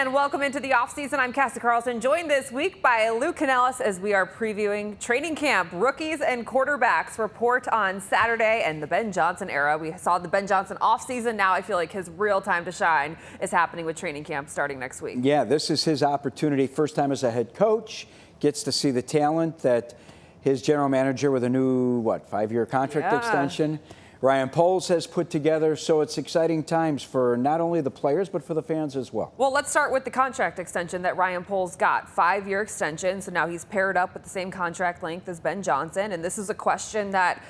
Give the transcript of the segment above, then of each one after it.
And welcome into the offseason. I'm Cassie Carlson, joined this week by Luke Canellis as we are previewing training camp. Rookies and quarterbacks report on Saturday and the Ben Johnson era. We saw the Ben Johnson offseason. Now I feel like his real time to shine is happening with training camp starting next week. Yeah, this is his opportunity. First time as a head coach. Gets to see the talent that his general manager with a new, 5-year contract extension, Ryan Poles, has put together. So it's exciting times for not only the players, but for the fans as well. Well, let's start with the contract extension that Ryan Poles got. 5-year extension. So now he's paired up with the same contract length as Ben Johnson. And this is a question that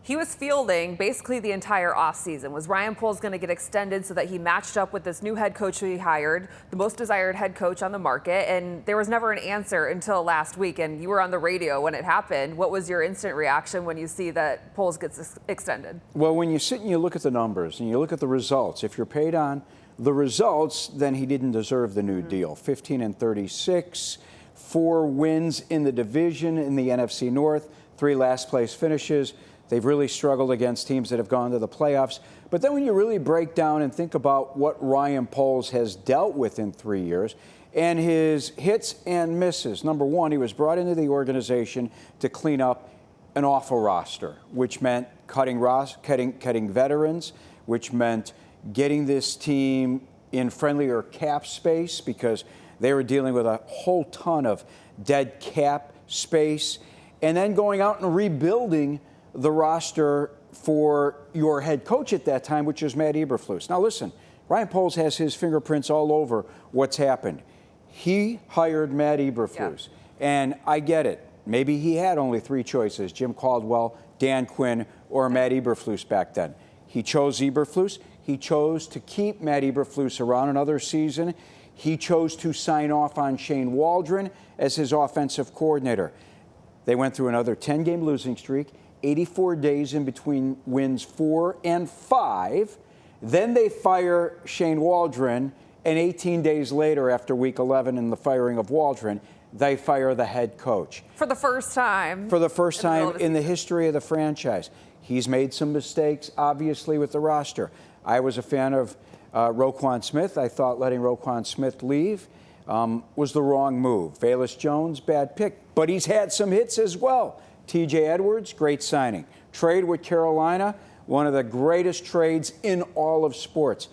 he was fielding basically the entire offseason. Was Ryan Poles going to get extended so that he matched up with this new head coach who he hired, the most desired head coach on the market? And there was never an answer until last week. And you were on the radio when it happened. What was your instant reaction when you see that Poles gets extended? Well, when you sit and you look at the numbers and you look at the results, if you're paid on the results, then he didn't deserve the new deal. 15-36, 4 wins in the division in the NFC North, 3 last place finishes. They've really struggled against teams that have gone to the playoffs. But then when you really break down and think about what Ryan Poles has dealt with in 3 years and his hits and misses, number one, he was brought into the organization to clean up an awful roster, which meant cutting veterans, which meant getting this team in friendlier cap space because they were dealing with a whole ton of dead cap space, and then going out and rebuilding the roster for your head coach at that time, which was Matt Eberflus. Now listen, Ryan Poles has his fingerprints all over what's happened. He hired Matt Eberflus, and I get it. Maybe he had only 3 choices, Jim Caldwell, Dan Quinn, or Matt Eberflus back then. He chose Eberflus. He chose to keep Matt Eberflus around another season. He chose to sign off on Shane Waldron as his offensive coordinator. They went through another 10-game losing streak. 84 days in between wins 4 and 5. Then they fire Shane Waldron, and 18 days later, after week 11 and the firing of Waldron, they fire the head coach. For the first time. For the first time in the history of the franchise. He's made some mistakes, obviously, with the roster. I was a fan of Roquan Smith. I thought letting Roquan Smith leave was the wrong move. Velus Jones, bad pick. But he's had some hits as well. TJ Edwards, great signing. Trade with Carolina, one of the greatest trades in all of sports.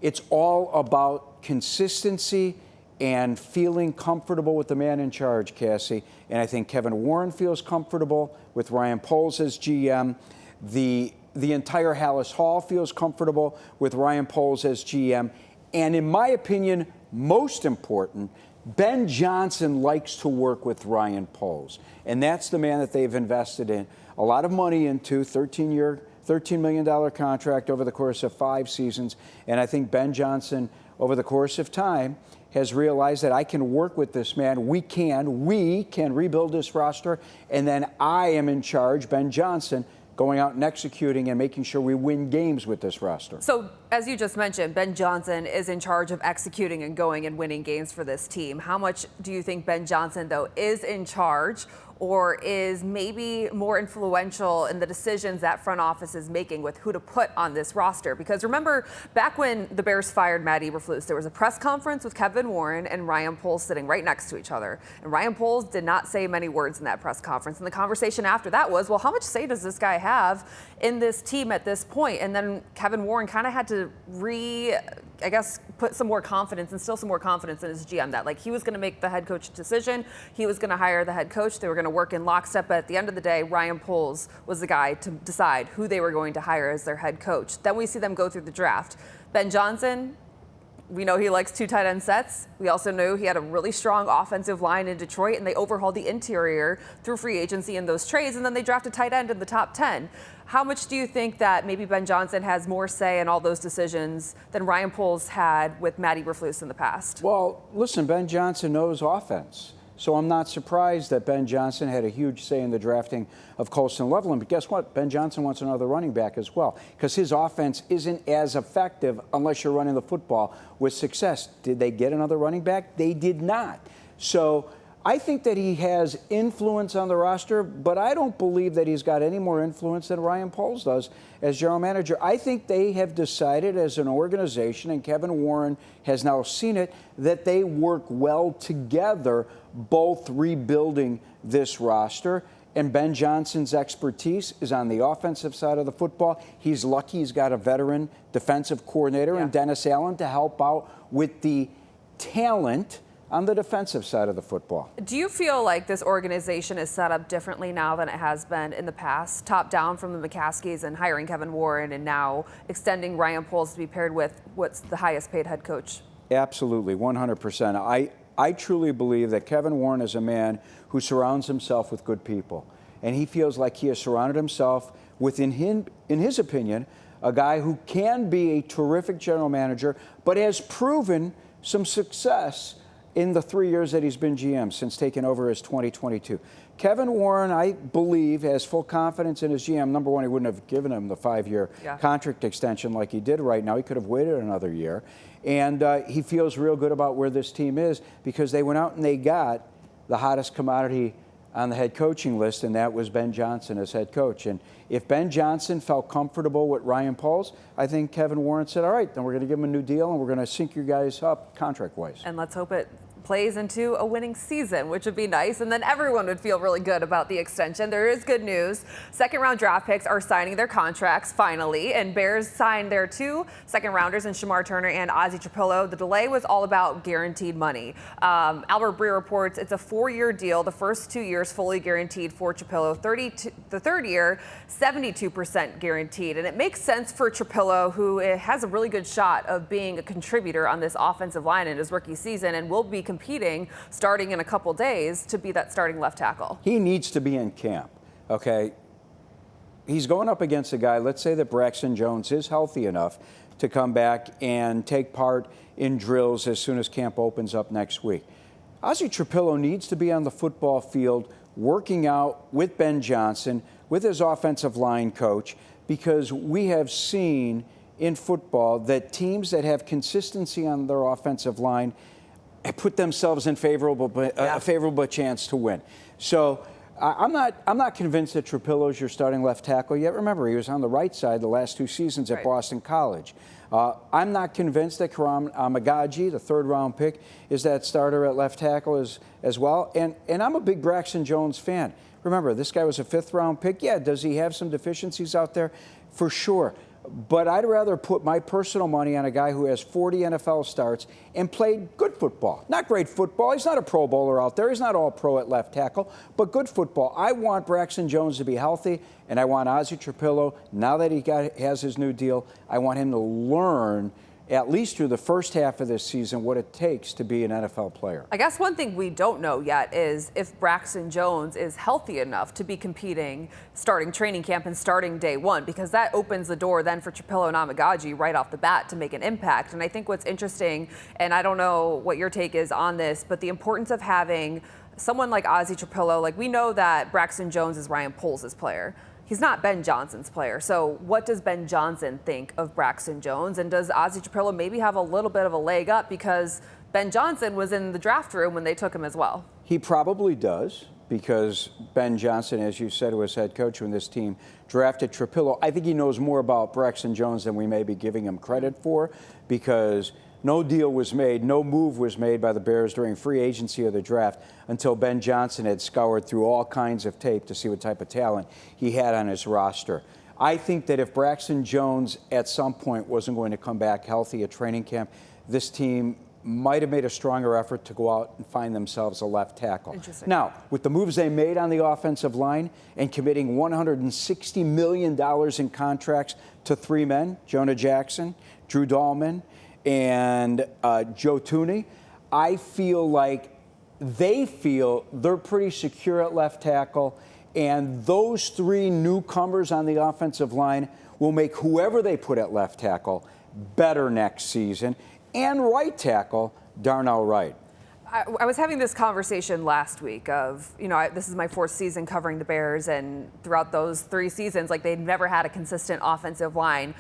It's all about consistency and feeling comfortable with the man in charge, Cassie. And I think Kevin Warren feels comfortable with Ryan Poles as GM. The entire Hallis Hall feels comfortable with Ryan Poles as GM. And in my opinion, most important, Ben Johnson likes to work with Ryan Poles, and that's the man that they've invested in a lot of money into, $13 million contract over the course of 5 seasons. And I think Ben Johnson, over the course of time, has realized that I can work with this man. We can rebuild this roster, and then I am in charge, Ben Johnson, going out and executing and making sure we win games with this roster. So, as you just mentioned, Ben Johnson is in charge of executing and going and winning games for this team. How much do you think Ben Johnson, though, is in charge or is maybe more influential in the decisions that front office is making with who to put on this roster? Because remember, back when the Bears fired Matt Eberflus, there was a press conference with Kevin Warren and Ryan Poles sitting right next to each other. And Ryan Poles did not say many words in that press conference. And the conversation after that was, well, how much say does this guy have in this team at this point? And then Kevin Warren kind of had to put some more confidence, instill some more confidence in his GM that like he was going to make the head coach decision. He was going to hire the head coach. They were going to work in lockstep. But at the end of the day, Ryan Poles was the guy to decide who they were going to hire as their head coach. Then we see them go through the draft. Ben Johnson, we know he likes 2 tight end sets. We also know he had a really strong offensive line in Detroit, and they overhauled the interior through free agency in those trades, and then they drafted tight end in the top 10. How much do you think that maybe Ben Johnson has more say in all those decisions than Ryan Poles had with Matt Eberflus in the past? Well, listen, Ben Johnson knows offense. So I'm not surprised that Ben Johnson had a huge say in the drafting of Colston Loveland. But guess what? Ben Johnson wants another running back as well because his offense isn't as effective unless you're running the football with success. Did they get another running back? They did not. So I think that he has influence on the roster, but I don't believe that he's got any more influence than Ryan Poles does as general manager. I think they have decided as an organization, and Kevin Warren has now seen it, that they work well together, both rebuilding this roster. And Ben Johnson's expertise is on the offensive side of the football. He's lucky he's got a veteran defensive coordinator in Dennis Allen to help out with the talent on the defensive side of the football. Do you feel like this organization is set up differently now than it has been in the past? Top down from the McCaskies and hiring Kevin Warren and now extending Ryan Poles to be paired with what's the highest paid head coach? Absolutely, 100%. I truly believe that Kevin Warren is a man who surrounds himself with good people. And he feels like he has surrounded himself with, in his opinion, a guy who can be a terrific general manager, but has proven some success in the 3 years that he's been GM since taking over as 2022. Kevin Warren, I believe, has full confidence in his GM. Number one, he wouldn't have given him the 5-year contract extension like he did right now. He could have waited another year. And he feels real good about where this team is because they went out and they got the hottest commodity on the head coaching list, and that was Ben Johnson as head coach. And if Ben Johnson felt comfortable with Ryan Poles, I think Kevin Warren said, all right, then we're going to give him a new deal and we're going to sync you guys up contract-wise. And let's hope it plays into a winning season, which would be nice, and then everyone would feel really good about the extension. There is good news. Second-round draft picks are signing their contracts finally, and Bears signed their 2 second-rounders in Shamar Turner and Ozzie Trapillo. The delay was all about guaranteed money. Albert Breer reports it's a 4-year deal. The first 2 years fully guaranteed for Trapillo. The third year, 72% guaranteed, and it makes sense for Trapillo, who has a really good shot of being a contributor on this offensive line in his rookie season, and will be competing starting in a couple days to be that starting left tackle. He needs to be in camp, okay? He's going up against a guy, let's say that Braxton Jones is healthy enough to come back and take part in drills as soon as camp opens up next week. Ozzie Trapillo needs to be on the football field working out with Ben Johnson, with his offensive line coach, because we have seen in football that teams that have consistency on their offensive line put themselves in a favorable chance to win. So I'm not convinced that Trapillo's your starting left tackle yet. Remember, he was on the right side the last 2 seasons at Boston College. I'm not convinced that Karam Amagaji, the 3rd-round pick, is that starter at left tackle as well. And I'm a big Braxton Jones fan. Remember, this guy was a 5th-round pick. Yeah, does he have some deficiencies out there? For sure. But I'd rather put my personal money on a guy who has 40 NFL starts and played good football. Not great football. He's not a Pro Bowler out there. He's not all pro at left tackle, but good football. I want Braxton Jones to be healthy, and I want Ozzie Trapillo, now that he has his new deal, I want him to learn, at least through the first half of this season, what it takes to be an NFL player. I guess one thing we don't know yet is if Braxton Jones is healthy enough to be competing starting training camp and starting day one, because that opens the door then for Trapillo and Amagaji right off the bat to make an impact. And I think what's interesting, and I don't know what your take is on this, but the importance of having someone like Ozzie Trapillo, like we know that Braxton Jones is Ryan Poles' player. He's not Ben Johnson's player. So what does Ben Johnson think of Braxton Jones? And does Ozzie Trapillo maybe have a little bit of a leg up because Ben Johnson was in the draft room when they took him as well? He probably does, because Ben Johnson, as you said, was head coach when this team drafted Trapillo. I think he knows more about Braxton Jones than we may be giving him credit for, because no deal was made, no move was made by the Bears during free agency of the draft until Ben Johnson had scoured through all kinds of tape to see what type of talent he had on his roster. I think that if Braxton Jones at some point wasn't going to come back healthy at training camp, this team might have made a stronger effort to go out and find themselves a left tackle. Now, with the moves they made on the offensive line and committing $160 million in contracts to 3 men, Jonah Jackson, Drew Dahlman, and Joe Thuney, I feel like they feel they're pretty secure at left tackle, and those 3 newcomers on the offensive line will make whoever they put at left tackle better next season, and right tackle, Darnell Wright. I was having this conversation last week of, this is my 4th season covering the Bears, and throughout those 3 seasons, like they'd never had a consistent offensive line.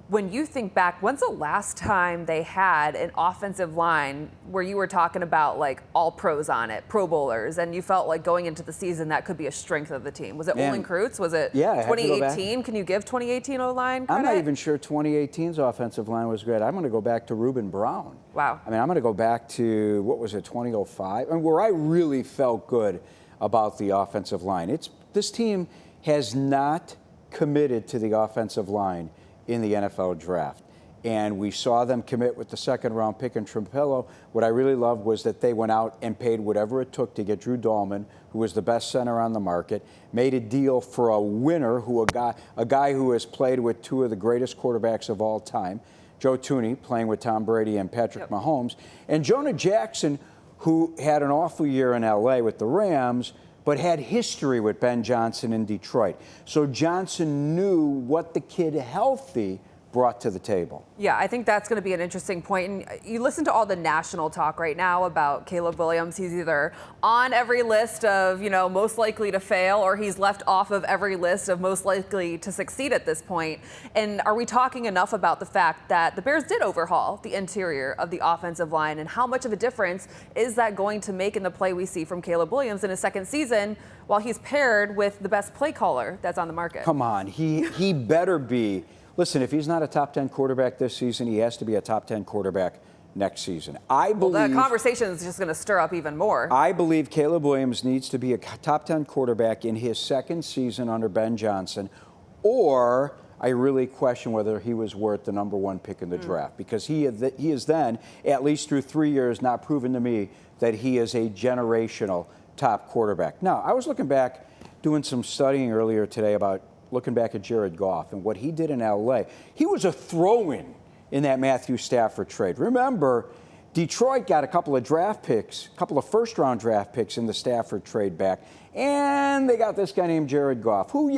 when you think back, when's the last time they had an offensive line where you were talking about like all pros on it, Pro Bowlers, and you felt like going into the season that could be a strength of the team? Was it Olin Kreutz? Was it 2018? Can you give 2018 O-line credit? I'm not even sure 2018's offensive line was great. I'm going to go back to Reuben Brown. Wow. I mean, I'm going to go back to, what was it, 2005? And where I really felt good about the offensive line. This team has not committed to the offensive line in the NFL draft. And we saw them commit with the second-round pick in Trampillo. What I really loved was that they went out and paid whatever it took to get Drew Dahlman, who was the best center on the market, made a deal for a winner, a guy who has played with two of the greatest quarterbacks of all time, Joe Thuney, playing with Tom Brady and Patrick Mahomes, and Jonah Jackson, who had an awful year in L.A. with the Rams, but had history with Ben Johnson in Detroit. So Johnson knew what the kid healthy brought to the table. Yeah, I think that's going to be an interesting point. And you listen to all the national talk right now about Caleb Williams. He's either on every list of, most likely to fail, or he's left off of every list of most likely to succeed at this point. And are we talking enough about the fact that the Bears did overhaul the interior of the offensive line, and how much of a difference is that going to make in the play we see from Caleb Williams in his second season, while he's paired with the best play caller that's on the market? Come on, he better be. Listen, if he's not a top 10 quarterback this season, he has to be a top 10 quarterback next season. I believe that conversation is just going to stir up even more. I believe Caleb Williams needs to be a top 10 quarterback in his second season under Ben Johnson, or I really question whether he was worth the number one pick in the draft, because he is then, at least through 3 years, not proven to me that he is a generational top quarterback. Now, I was looking back, doing some studying earlier today about looking back at Jared Goff and what he did in L.A. He was a throw-in in that Matthew Stafford trade. Remember, Detroit got a couple of draft picks, a couple of first-round draft picks in the Stafford trade back, and they got this guy named Jared Goff, who,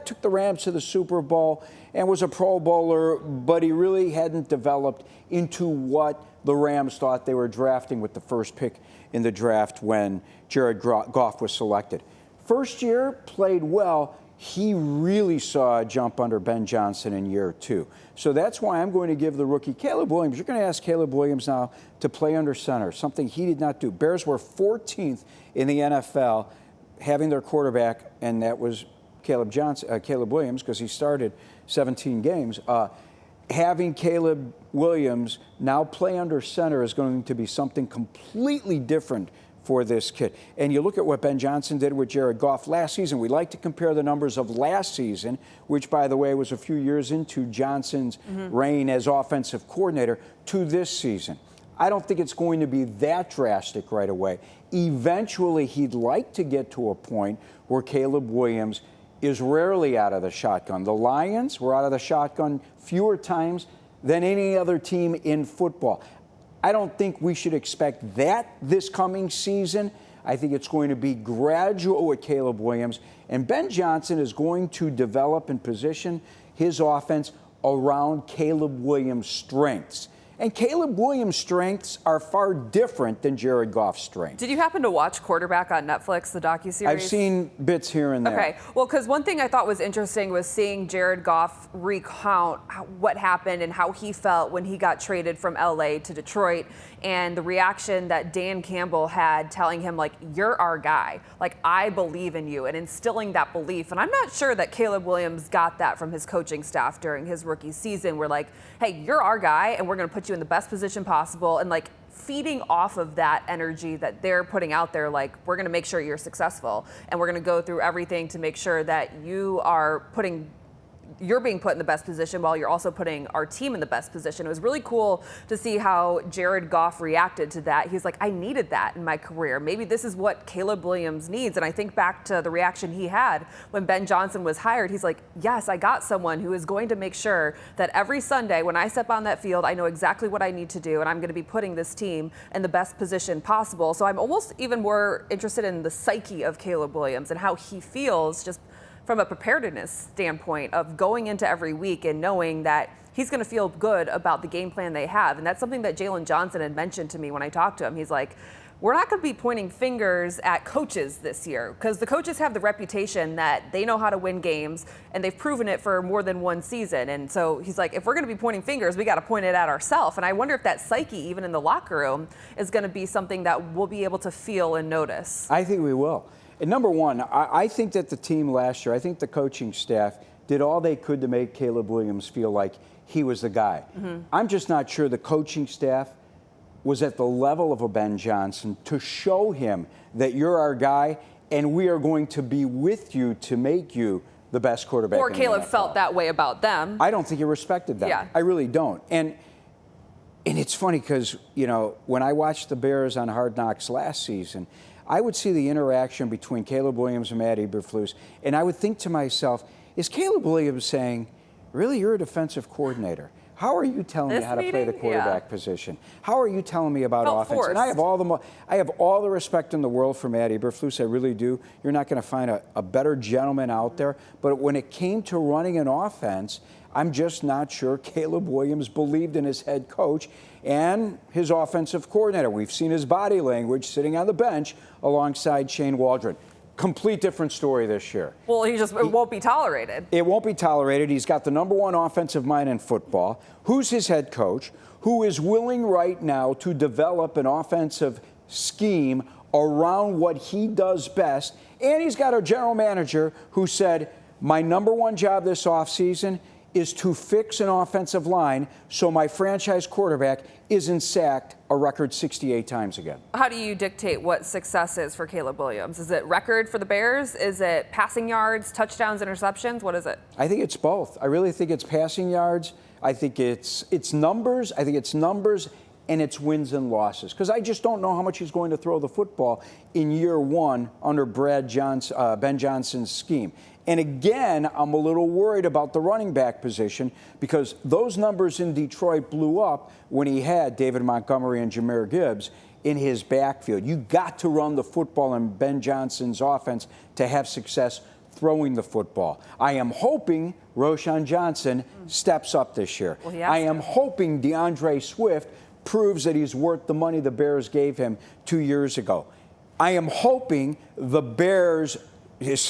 took the Rams to the Super Bowl and was a Pro Bowler, but he really hadn't developed into what the Rams thought they were drafting with the first pick in the draft when Jared Goff was selected. First year, played well. He really saw a jump under Ben Johnson in year two. So that's why I'm going to give the rookie Caleb Williams. You're going to ask Caleb Williams now to play under center, something he did not do. Bears were 14th in the NFL having their quarterback, and that was Caleb Williams, because he started 17 games. Having Caleb Williams now play under center is going to be something completely different for this kid. And you look at what Ben Johnson did with Jared Goff last season. We like to compare the numbers of last season, which, by the way, was a few years into Johnson's reign as offensive coordinator, to this season. I don't think it's going to be that drastic right away. Eventually, he'd like to get to a point where Caleb Williams is rarely out of the shotgun. The Lions were out of the shotgun fewer times than any other team in football. I don't think we should expect that this coming season. I think it's going to be gradual with Caleb Williams. And Ben Johnson is going to develop and position his offense around Caleb Williams' strengths. And Caleb Williams' strengths are far different than Jared Goff's strengths. Did you happen to watch Quarterback on Netflix, the docuseries? I've seen bits here and there. Okay. Well, because one thing I thought was interesting was seeing Jared Goff recount what happened and how he felt when he got traded from L.A. to Detroit, and the reaction that Dan Campbell had telling him, like, you're our guy. Like, I believe in you, and instilling that belief. And I'm not sure that Caleb Williams got that from his coaching staff during his rookie season. We're like, hey, you're our guy, and we're going to put you in the best position possible. And, like, feeding off of that energy that they're putting out there, like, we're going to make sure you're successful, and we're going to go through everything to make sure that you're being put in the best position while you're also putting our team in the best position. It was really cool to see how Jared Goff reacted to that. He's like, I needed that in my career. Maybe this is what Caleb Williams needs. And I think back to the reaction he had when Ben Johnson was hired. He's like, yes, I got someone who is going to make sure that every Sunday when I step on that field, I know exactly what I need to do, and I'm going to be putting this team in the best position possible. So I'm almost even more interested in the psyche of Caleb Williams and how he feels just from a preparedness standpoint of going into every week and knowing that he's going to feel good about the game plan they have. And that's something that Jalen Johnson had mentioned to me when I talked to him. He's like, we're not going to be pointing fingers at coaches this year, because the coaches have the reputation that they know how to win games, and they've proven it for more than one season. And so he's like, if we're going to be pointing fingers, we got to point it at ourselves. And I wonder if that psyche, even in the locker room, is going to be something that we'll be able to feel and notice. I think we will. And number one, I think that the team last year, I think the coaching staff did all they could to make Caleb Williams feel like he was the guy. I'm just not sure the coaching staff was at the level of a Ben Johnson to show him that you're our guy and we are going to be with you to make you the best quarterback. Or in Caleb the NFL. felt that way about them. I don't think he respected them. Yeah. I really don't. And it's funny because, you know, when I watched the Bears on Hard Knocks last season, I would see the interaction between Caleb Williams and Matt Eberflus, and I would think to myself, is Caleb Williams saying, really, you're a defensive coordinator? How are you telling me how to play the quarterback position? How are you telling me about offense? Forced. And I have all the respect in the world for Matt Eberflus. I really do. You're not going to find a better gentleman out there. But when it came to running an offense, I'm just not sure Caleb Williams believed in his head coach and his offensive coordinator. We've seen his body language sitting on the bench alongside Shane Waldron. Complete different story this year. Well, it won't be tolerated. It won't be tolerated. He's got the #1 offensive mind in football. Who's his head coach? Who is willing right now to develop an offensive scheme around what he does best? And he's got a general manager who said, my #1 job this offseason is to fix an offensive line so my franchise quarterback isn't sacked a record 68 times again. How do you dictate what success is for Caleb Williams? Is it record for the Bears? Is it passing yards, touchdowns, interceptions? What is it? I think it's both. I really think it's passing yards. I think it's numbers. I think it's numbers and it's wins and losses. Because I just don't know how much he's going to throw the football in year one under Ben Johnson's scheme. And again, I'm a little worried about the running back position because those numbers in Detroit blew up when he had David Montgomery and Jahmyr Gibbs in his backfield. You got to run the football in Ben Johnson's offense to have success throwing the football. I am hoping Roschon Johnson steps up this year. Well, I am hoping DeAndre Swift proves that he's worth the money the Bears gave him 2 years ago. I am hoping the Bears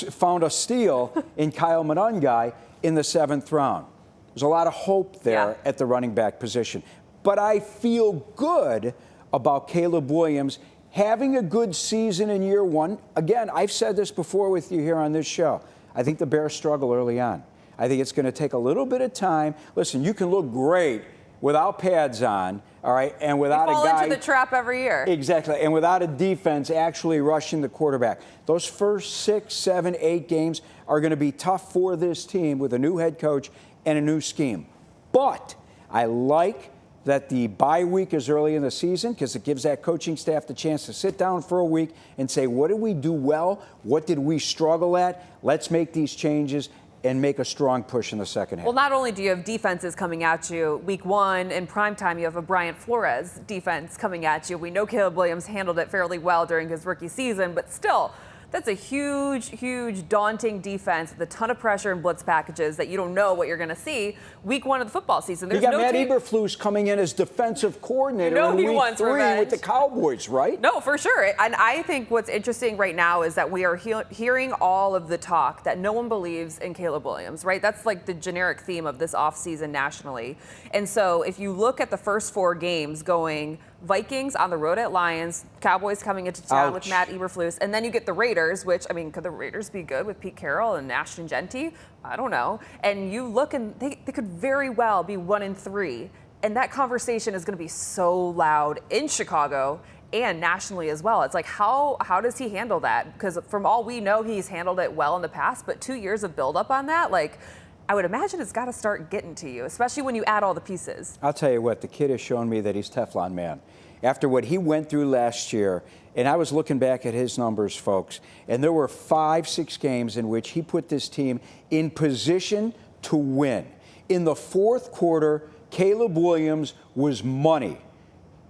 found a steal in Kyle Monangai in the 7th round. There's a lot of hope there at the running back position. But I feel good about Caleb Williams having a good season in year one. Again, I've said this before with you here on this show. I think the Bears struggle early on. I think it's going to take a little bit of time. Listen, you can look great without pads on, all right, and without a guy. Fall into the trap every year. Exactly, and without a defense actually rushing the quarterback. Those first 6, 7, 8 games are going to be tough for this team with a new head coach and a new scheme. But I like that the bye week is early in the season because it gives that coaching staff the chance to sit down for a week and say, what did we do well? What did we struggle at? Let's make these changes and make a strong push in the second half. Well, not only do you have defenses coming at you week one in primetime, you have a Bryant Flores defense coming at you. We know Caleb Williams handled it fairly well during his rookie season, but still, that's a huge, huge, daunting defense with a ton of pressure and blitz packages that you don't know what you're going to see week one of the football season. You got Matt Eberflus coming in as defensive coordinator in week 3 with the Cowboys, right? No, for sure. And I think what's interesting right now is that we are hearing all of the talk that no one believes in Caleb Williams, right? That's like the generic theme of this offseason nationally. And so if you look at the first 4 games going Vikings on the road at Lions, Cowboys coming into town with Matt Eberflus, and then you get the Raiders, which, I mean, could the Raiders be good with Pete Carroll and Ashton Genty? I don't know. And you look and they could very well be 1-3. And that conversation is going to be so loud in Chicago and nationally as well. It's like, how does he handle that? Because from all we know, he's handled it well in the past, but 2 years of buildup on that, like, I would imagine it's got to start getting to you, especially when you add all the pieces. I'll tell you what, the kid has shown me that he's Teflon man. After what he went through last year, and I was looking back at his numbers, folks, and there were 5, 6 games in which he put this team in position to win. In the 4th quarter, Caleb Williams was money.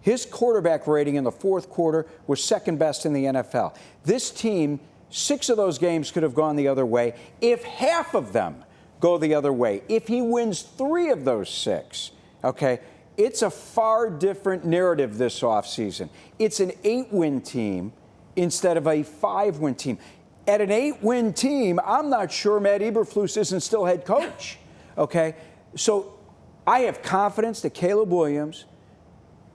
His quarterback rating in the 4th quarter was 2nd best in the NFL. This team, 6 of those games could have gone the other way if half of them go the other way. If he wins 3 of those 6, okay, It's a far different narrative this offseason. It's an 8-win team instead of a 5-win team. At an 8-win team, I'm not sure Matt Eberflus isn't still head coach. Okay? So I have confidence that Caleb Williams,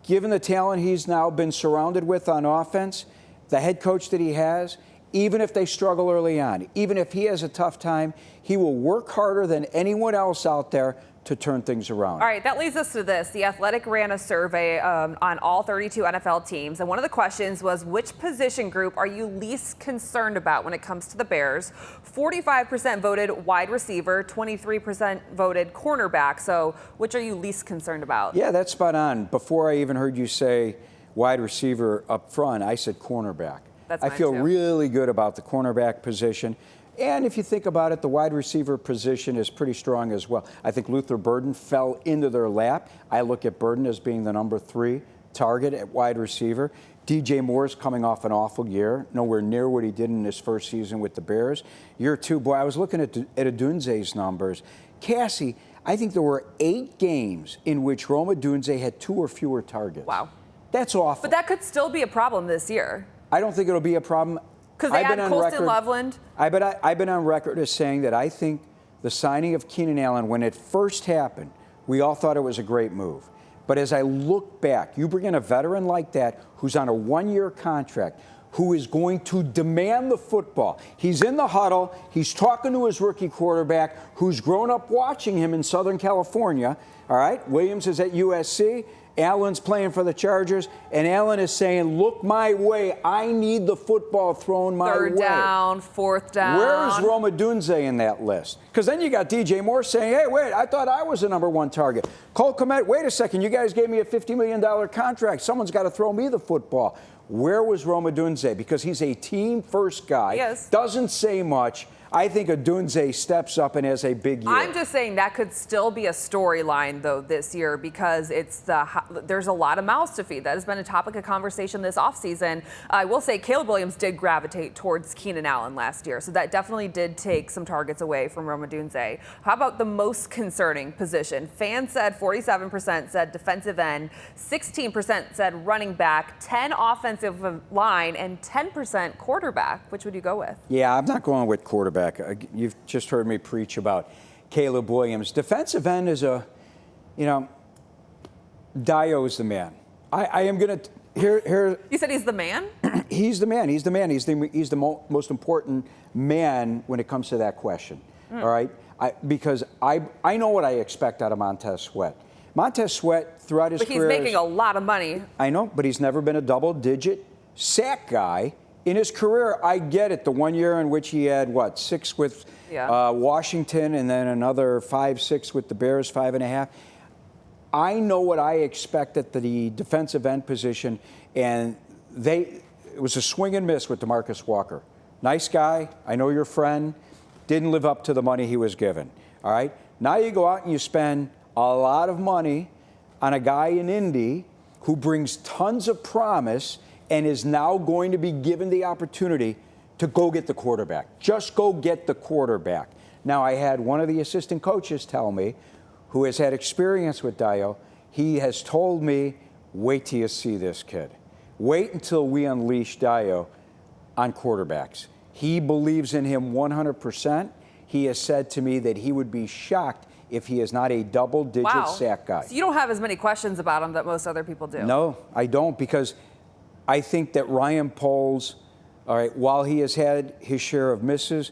given the talent he's now been surrounded with on offense, the head coach that he has, even if they struggle early on, even if he has a tough time, he will work harder than anyone else out there to turn things around. All right, that leads us to this. The Athletic ran a survey on all 32 NFL teams, and one of the questions was, which position group are you least concerned about when it comes to the Bears? 45% voted wide receiver, 23% voted cornerback. So which are you least concerned about? Yeah, that's spot on. Before I even heard you say wide receiver up front, I said cornerback. I feel really good about the cornerback position. And if you think about it, the wide receiver position is pretty strong as well. I think Luther Burden fell into their lap. I look at Burden as being the number 3 target at wide receiver. DJ Moore's coming off an awful year, nowhere near what he did in his first season with the Bears. Year 2, boy, I was looking at Odeyingbo's numbers. Cassie, I think there were 8 games in which Rome Odeyingbo had 2 or fewer targets. Wow. That's awful. But that could still be a problem this year. I don't think it'll be a problem. Because they had Colston Loveland. I've been on record as saying that I think the signing of Keenan Allen, when it first happened, we all thought it was a great move. But as I look back, you bring in a veteran like that who's on a 1-year contract, who is going to demand the football. He's in the huddle. He's talking to his rookie quarterback, who's grown up watching him in Southern California. All right, Williams is at USC. Allen's playing for the Chargers, and Allen is saying, look my way. I need the football thrown my way. 3rd down, 4th down. Where is Rome Odeyingbo in that list? Because then you got DJ Moore saying, hey, wait, I thought I was the number 1 target. Cole Kmet, wait a second, you guys gave me a $50 million contract. Someone's got to throw me the football. Where was Rome Odeyingbo? Because he's a team-first guy. Yes. Doesn't say much. I think Odeyingbo steps up and has a big year. I'm just saying that could still be a storyline, though, this year, because there's a lot of mouths to feed. That has been a topic of conversation this offseason. I will say Caleb Williams did gravitate towards Keenan Allen last year, so that definitely did take some targets away from Rome Odeyingbo. How about the most concerning position? Fans said 47% said defensive end, 16% said running back, 10% offensive line, and 10% quarterback. Which would you go with? Yeah, I'm not going with quarterback. You've just heard me preach about Caleb Williams. Defensive end is Dayo is the man. I am going to, here. You said he's the man? He's the man. He's the man. He's the most important man when it comes to that question. All right? Because I know what I expect out of Montez Sweat. Montez Sweat, throughout his career. But he's making a lot of money. I know, but he's never been a double-digit sack guy. In his career, I get it. The 1 year in which he had, 6 with Washington, and then another 5, 6 with the Bears, 5.5. I know what I expect at the defensive end position, and it was a swing and miss with DeMarcus Walker. Nice guy. I know your friend. Didn't live up to the money he was given. All right? Now you go out and you spend a lot of money on a guy in Indy who brings tons of promise and is now going to be given the opportunity to go get the quarterback. Just go get the quarterback. Now, I had one of the assistant coaches tell me, who has had experience with Dayo, he has told me, wait till you see this kid. Wait until we unleash Dayo on quarterbacks. He believes in him 100%. He has said to me that he would be shocked if he is not a double-digit sack guy. So you don't have as many questions about him that most other people do. No, I don't, because I think that Ryan Poles, all right, while he has had his share of misses,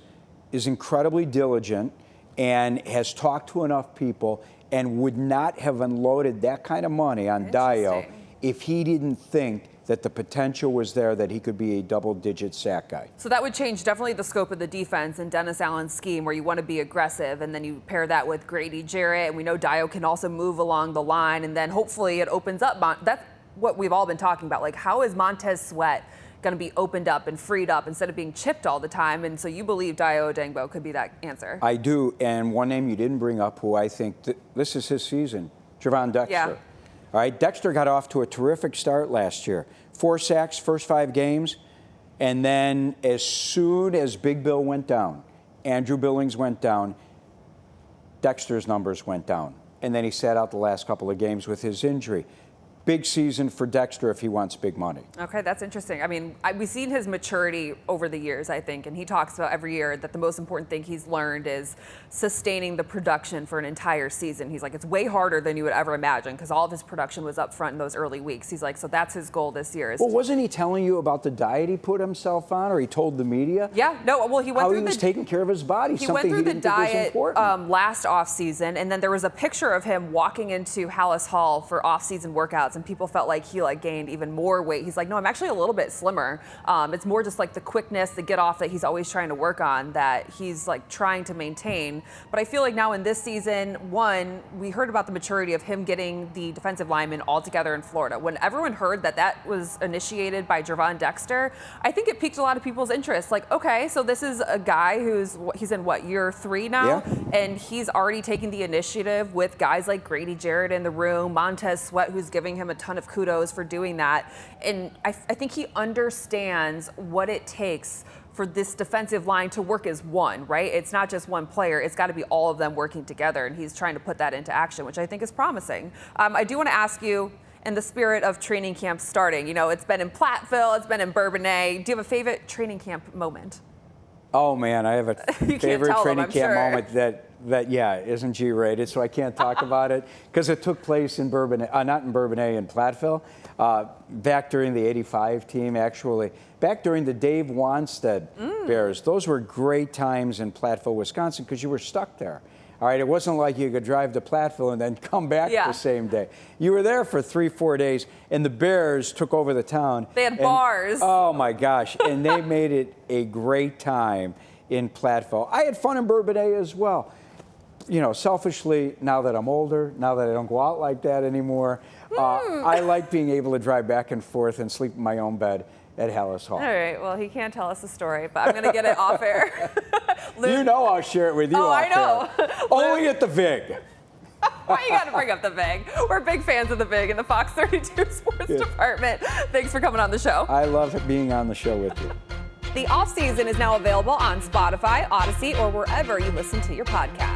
is incredibly diligent and has talked to enough people and would not have unloaded that kind of money on Dayo if he didn't think that the potential was there that he could be a double-digit sack guy. So that would change definitely the scope of the defense in Dennis Allen's scheme, where you want to be aggressive, and then you pair that with Grady Jarrett, and we know Dayo can also move along the line, and then hopefully it opens up. That's what we've all been talking about. Like, how is Montez Sweat going to be opened up and freed up instead of being chipped all the time? And so you believe Dayo Odeyingbo could be that answer? I do. And one name you didn't bring up, who I think this is his season, Javon Dexter. Yeah. All right, Dexter got off to a terrific start last year. 4 sacks, first 5 games. And then as soon as Big Bill went down, Andrew Billings went down, Dexter's numbers went down. and then he sat out the last couple of games with his injury. Big season for Dexter if he wants big money. Okay, that's interesting. I mean, we've seen his maturity over the years, I think, and he talks about every year that the most important thing he's learned is sustaining the production for an entire season. He's like, it's way harder than you would ever imagine because all of his production was up front in those early weeks. He's like, so that's his goal this year. Well, wasn't he telling you about the diet he put himself on, or he told the media? Yeah, no, well, he went through he was taking care of his body, he something went through he the didn't think was diet important. last offseason, and then there was a picture of him walking into Hallis Hall for offseason workouts, and people felt like he gained even more weight. He's like, no, I'm actually a little bit slimmer. It's more just like the quickness, the get off that he's always trying to work on that he's like trying to maintain. But I feel like now in this season, we heard about the maturity of him getting the defensive lineman all together in Florida. When everyone heard that was initiated by Gervon Dexter, I think it piqued a lot of people's interest. Like, okay, so this is a guy he's in year 3 now? Yeah. And he's already taking the initiative with guys like Grady Jarrett in the room, Montez Sweat, who's giving him a ton of kudos for doing that. And I think he understands what it takes for this defensive line to work as one, right? It's not just one player. It's got to be all of them working together. And he's trying to put that into action, which I think is promising. I do want to ask you, in the spirit of training camp starting, it's been in Platteville, it's been in Bourbonnais. Do you have a favorite training camp moment? Oh man, I have a favorite training camp moment that isn't G-rated, so I can't talk about it because it took place in Bourbonnais, not in Bourbonnais, in Platteville, back during the '85 team, actually, back during the Dave Wanstead Bears. Those were great times in Platteville, Wisconsin, because you were stuck there. All right, it wasn't like you could drive to Platteville and then come back the same day. You were there for 3-4 days, and the Bears took over the town. They had bars. Oh my gosh, and they made it a great time in Platteville. I had fun in Bourbonnais as well. Selfishly, now that I'm older, now that I don't go out like that anymore, I like being able to drive back and forth and sleep in my own bed at Hallis Hall. All right, well, he can't tell us the story, but I'm going to get it off air. You know I'll share it with you off I know. air. Only at the VIG. Why you got to bring up the VIG? We're big fans of the VIG in the Fox 32 Sports Department. Thanks for coming on the show. I love being on the show with you. The Offseason is now available on Spotify, Odyssey, or wherever you listen to your podcast.